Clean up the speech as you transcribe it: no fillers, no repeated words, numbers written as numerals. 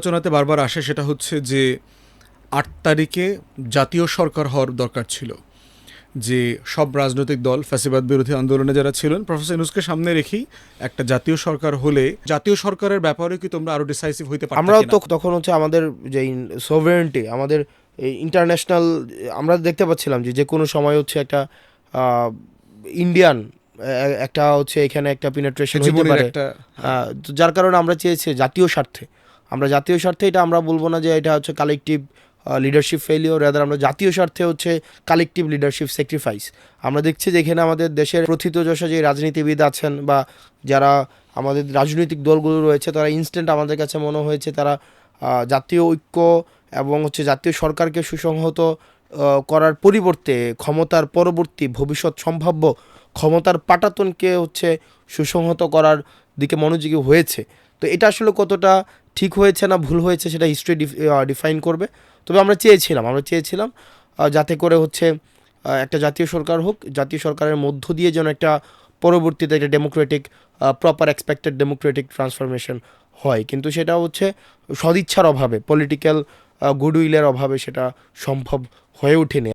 আলোচনাতে বারবার আসে সেটা হচ্ছে যে ৮ তারিখে জাতীয় সরকার হওয়ার দরকার ছিল। যে সব রাজনৈতিক দল ফ্যাসিবাদ বিরোধী আন্দোলনে যারা ছিলেন প্রফেসর ইউনূসকে সামনে রেখেই একটা জাতীয় সরকার হলে জাতীয় সরকারের ব্যাপারে কি তোমরা আরো ডিসাইসিভ হইতে পারতে আমরাও কিনা? তো তখন হচ্ছে আমাদের যে সভরেন্টি, আমাদের এই ইন্টারন্যাশনাল, আমরা দেখতে পাচ্ছিলাম যে যে কোনো সময় হচ্ছে একটা ইন্ডিয়ান একটা হচ্ছে এখানে একটা পিনেট্রেশন হতে হেজিমনির পারে। একটা তো যার কারণে আমরা চেয়েছি জাতীয় স্বার্থে, আমরা জাতীয় স্বার্থে, এটা আমরা বলবো না যে এটা হচ্ছে কালেকটিভ লিডারশিপ ফেলিওর, রাদার আমরা জাতীয় স্বার্থে হচ্ছে কালেকটিভ লিডারশিপ স্যাক্রিফাইস। আমরা দেখছি যে এখানে আমাদের দেশের প্রথিতযশা যে রাজনীতিবিদ আছেন বা যারা আমাদের রাজনৈতিক দলগুলো রয়েছে, তারা ইনস্ট্যান্ট আমাদের কাছে মনে হয়েছে তারা জাতীয় ঐক্য এবং হচ্ছে জাতীয় সরকারকে সুসংহত করার পরিবর্তে ক্ষমতার পরবর্তী ভবিষ্যৎ সম্ভাব্য ক্ষমতার পাটাতনকে হচ্ছে সুসংহত করার দিকে মনোযোগী হয়েছে। তো এটা আসলে কতটা ঠিক হয়েছে না ভুল হয়েছে সেটা হিস্ট্রি ডিফাইন করবে। তবে আমরা চেয়েছিলাম যাতে করে হচ্ছে একটা জাতীয় সরকার হোক, জাতীয় সরকারের মধ্য দিয়ে যেন একটা পরবর্তীতে একটা Democratic proper expected Democratic transformation হয়, কিন্তু সেটা হচ্ছে সদিচ্ছার অভাবে, পলিটিক্যাল গুডউইলের অভাবে সেটা সম্ভব হয়ে ওঠেনি।